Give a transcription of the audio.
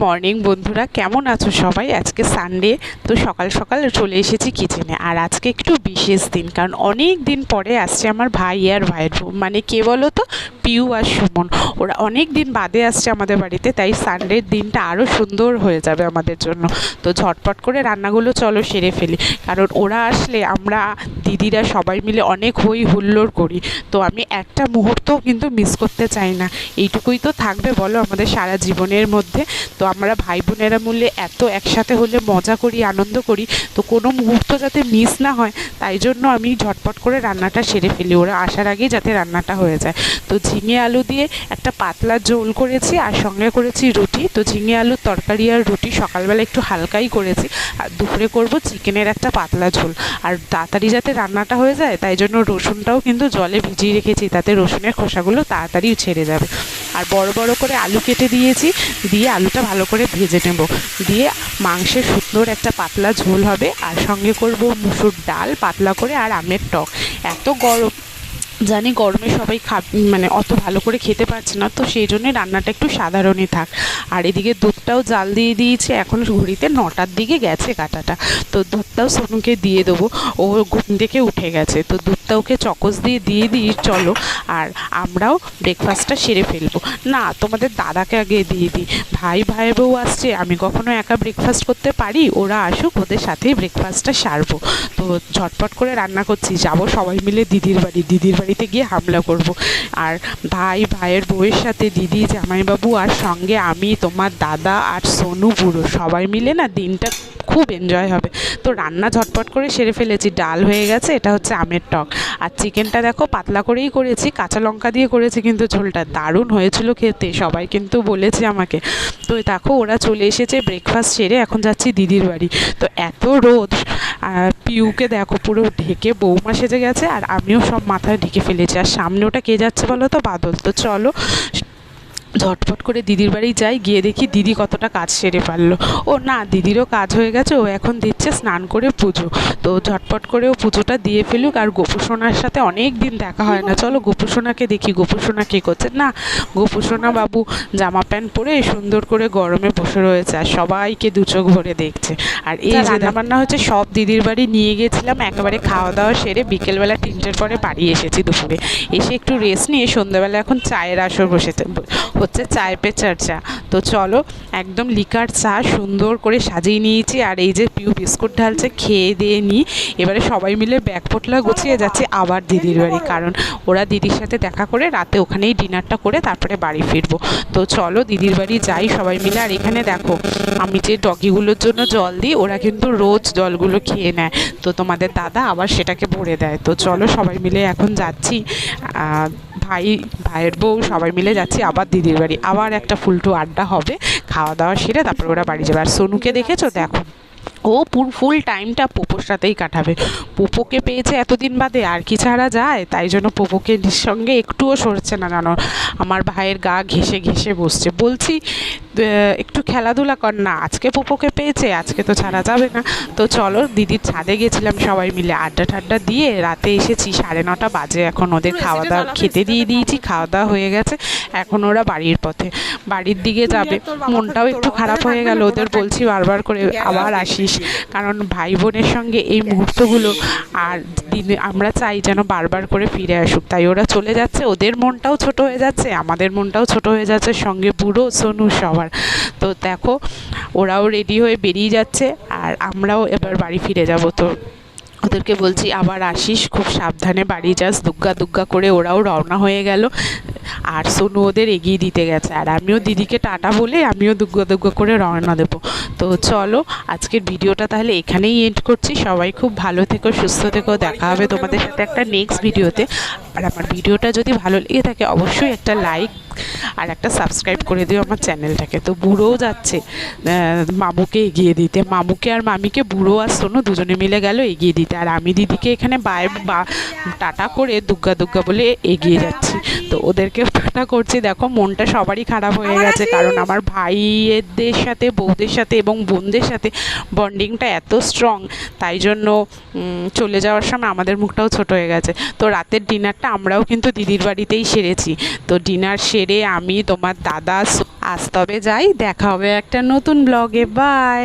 Morning বন্ধুরা, কেমন আছো সবাই? আজকে সানডে, তো সকাল সকাল চলে এসেছি কিচেনে। আর আজকে একটু বিশেষ দিন, কারণ অনেক দিন পরে আসছে আমার ভাই আর ভাইয়ের বউ, মানে কে বলো তো, পিউ আর সুমন। ওরা অনেক দিন বাদে আসছে আমাদের বাড়িতে, তাই সানডের দিনটা আরও সুন্দর হয়ে যাবে আমাদের জন্য। তো ঝটপট করে রান্নাগুলো চলো সেরে ফেলি, কারণ ওরা আসলে আমরা দিদিরা সবাই মিলে অনেক হই হুল্লোড় করি। তো আমি একটা মুহূর্তও কিন্তু মিস করতে চাই না। এইটুকুই তো থাকবে বলো আমাদের সারা জীবনের মধ্যে। তো আমরা ভাই বোনেরা মিলে এত একসাথে হলে মজা করি, আনন্দ করি, তো কোনো মুহূর্ত যাতে মিস না হয়, তাই জন্য আমি ঝটপট করে রান্নাটা সেরে ফেলি, ওরা আসার আগেই যাতে রান্নাটা হয়ে যায়। তো ঝিঙে আলু দিয়ে একটা পাতলা ঝোল করেছি, আর সঙ্গে করেছি রুটি। তো ঝিঙে আলুর তরকারি আর রুটি সকালবেলা একটু হালকাই করেছি, আর দুপুরে করব চিকেনের একটা পাতলা ঝোল। আর তাড়াতাড়ি যাতে রান্নাটা হয়ে যায়, তাই জন্য রসুনটাও কিন্তু জলে ভিজিয়ে রেখেছি, তাতে রসুনের খোসাগুলো তাড়াতাড়ি ছেড়ে যাবে। আর বড় বড় করে আলু কেটে দিয়েছি, দিয়ে আলুটা ভালো করে ভেজে নেব, দিয়ে মাংসের সুন্দর একটা পাতলা ঝোল হবে। আর সঙ্গে করব মুসুর ডাল পাতলা করে, আর আমের টক। এত গরম, জানি গরমে সবাই মানে অত ভালো করে খেতে পারছে না, তো সেই জন্যই রান্নাটা একটু সাধারণই থাক। আর এদিকে দুধটাও জাল দিয়ে দিয়েছি, এখন ঘড়িতে 9টার দিকে গেছে কাটাটা। তো দুধটাও সোনুকে দিয়ে দেবো, ও ঘুম থেকে উঠে গেছে। তো দুধটা ওকে চকোস দিয়ে দিই চলো, আর আমরাও ব্রেকফাস্টটা সেরে ফেলবো। না, তোমাদের দাদাকে আগে দিয়ে দিই, ভাইয়ের বউ আসছে, আমি কখনো একা ব্রেকফাস্ট করতে পারি? ওরা আসুক, ওদের সাথেই ব্রেকফাস্টটা সারবো। তো ঝটপট করে রান্না করছি, যাবো সবাই মিলে দিদির বাড়িতে গিয়ে হামলা করব। আর ভাইয়ের বউয়ের সাথে দিদি, জামাইবাবু, আর সঙ্গে আমি, তোমার দাদা আর সোনু বুড়ো সবাই মিলে না দিনটা খুব এনজয় হবে। তো রান্না ঝটপট করে সেরে ফেলেছি, ডাল হয়ে গেছে, এটা হচ্ছে আমের টক। আর চিকেনটা দেখো পাতলা করেই করেছি, কাঁচা লঙ্কা দিয়ে করেছি, কিন্তু ঝোলটা দারুণ হয়েছিল খেতে, সবাই কিন্তু বলেছে আমাকে। তো দেখো ওরা চলে এসেছে ব্রেকফাস্ট সেরে, এখন যাচ্ছি দিদির বাড়ি। তো এত রোদ, পিউকে দেখো পুরো ঢেকে বৌমা সেজে গেছে, আর আমিও সব মাথায় ঢেকে ফেলেছি। আর সামনে ওটা কে যাচ্ছে বলো তো? বাদল। তো চলো ঝটপট করে দিদির বাড়ি যাই, গিয়ে দেখি দিদি কতটা কাজ সেরে পারলো। ও না, দিদিরও কাজ হয়ে গেছে, ও এখন দিচ্ছে স্নান করে পুজো। তো ঝটপট করে ও পুজোটা দিয়ে ফেলুক। আর গোপুসোনার সাথে অনেক দিন দেখা হয় না, চলো গোপুসোনাকে দেখি গোপুসোনা কী করছে। না, গোপুসোনা বাবু জামা প্যান্ট পরে সুন্দর করে গরমে বসে রয়েছে, আর সবাইকে দু চোখ ভরে দেখছে। আর এই যে রান্নাবান্না হচ্ছে সব দিদির বাড়ি নিয়ে গেছিলাম, একেবারে খাওয়া দাওয়া সেরে বিকেলবেলা 3টের পরে বাড়ি এসেছি, দুপুরে এসে একটু রেস্ট নিয়ে সন্ধ্যাবেলা এখন চায়ের আসর বসেছে, হচ্ছে চায় পে চর্চা। তো চলো একদম লিকার চা সুন্দর করে সাজিয়ে নিয়েছি, আর এই যে পিউ বিস্কুট ঢালছে, খেয়ে দিয়ে নিই। এবারে সবাই মিলে ব্যাগ পোটলা গুছিয়ে যাচ্ছি আবার দিদির বাড়ি, কারণ ওরা দিদির সাথে দেখা করে রাতে ওখানেই ডিনারটা করে তারপরে বাড়ি ফিরবো। তো চলো দিদির বাড়ি যাই সবাই মিলে। আর এখানে দেখো আমি যে ডগিগুলোর জন্য জল দিই, ওরা কিন্তু রোজ জলগুলো খেয়ে নেয়, তো তোমাদের দাদা আবার সেটাকে ভরে দেয়। তো চলো সবাই মিলে এখন যাচ্ছি, ভাইয়ের বউ সবাই মিলে যাচ্ছি আবার দিদির বাড়ি, আবার একটা ফুলটু আড্ডা হবে, খাওয়া দাওয়া সেরে তারপর ওরা বাড়ি যাবে। আর সোনুকে দেখেছো? দেখো ও ফুল টাইমটা পোপোর সাথেই কাটাবে। পোপোকে পেয়েছে এতদিন বাদে, আর কি ছাড়া যায়, তাই জন্য পোপোকে সঙ্গে একটুও সরছে না, জানো আমার ভাইয়ের গা ঘেঁষে ঘেঁষে বসছে। বলছি একটু খেলাধুলা কর না, আজকে পোপোকে পেয়েছে, আজকে তো ছাড়া যাবে না। তো চলো দিদির ছাদে গেছিলাম সবাই মিলে, আড্ডা ঠাড্ডা দিয়ে রাতে এসেছি, 9:30 বাজে এখন। ওদের খাওয়া দাওয়া খেতে দিয়ে দিয়েছি, খাওয়া দাওয়া হয়ে গেছে, এখন ওরা বাড়ির পথে বাড়ির দিকে যাবে। মনটাও একটু খারাপ হয়ে গেল, ওদের বলছি বারবার করে আবার আসিস, কারণ ভাই বোনের সঙ্গে এই মুহূর্তগুলো আর দিনে আমরা চাই যেন বারবার করে ফিরে আসুক। তাই ওরা চলে যাচ্ছে, ওদের মনটাও ছোট হয়ে যাচ্ছে, আমাদের মনটাও ছোট হয়ে যাচ্ছে, সঙ্গে বুড়ো সোনু সবার। তো দেখো ওরাও রেডি হয়ে বেরিয়ে যাচ্ছে, আর আমরাও এবার বাড়ি ফিরে যাব। তো ওদেরকে বলছি আবার আসিস, খুব সাবধানে বাড়ি যাস, দুগ্গা দুগ্গা করে ওরাও রওনা হয়ে গেল। আর সোনু ওদের এগিয়ে দিতে গেছে, আর আমিও দিদিকে টাটা বলে আমিও দুগ্গা দুগ্গা করে রওনা দেবো। তো চলো আজকের ভিডিওটা তাহলে এখানেই এন্ড করছি। সবাই খুব ভালো থেকো, সুস্থ থেকো, দেখা হবে তোমাদের সাথে একটা নেক্সট ভিডিওতে। আর আমার ভিডিওটা যদি ভালো লেগে থাকে অবশ্যই একটা লাইক আর একটা সাবস্ক্রাইব করে দিও আমার চ্যানেলটাকে। তো বুড়োও যাচ্ছে মামুকে এগিয়ে দিতে, মামুকে আর মামিকে বুড়ো আর সোনু দুজনে মিলে গেল এগিয়ে দিতে, আর আমি দিদিকে এখানে টাটা করে দুগ্গা দুগ্গা বলে এগিয়ে যাচ্ছি। তো ওদেরকে টাটা করছি, দেখো মনটা সবারই খারাপ হয়ে গেছে, কারণ আমার ভাইয়েদের সাথে, বউদের সাথে এবং বোনদের সাথে বন্ডিংটা এত স্ট্রং, তাই জন্য চলে যাওয়ার সময় আমাদের মুখটাও ছোট হয়ে গেছে। তো রাতের ডিনারটা আমরাও কিন্তু দিদির বাড়িতেই সেরেছি। তো ডিনার সেরে আমি, তোমার দাদা আজ তবে যাই, দেখা হবে একটা নতুন ব্লগে। বাই।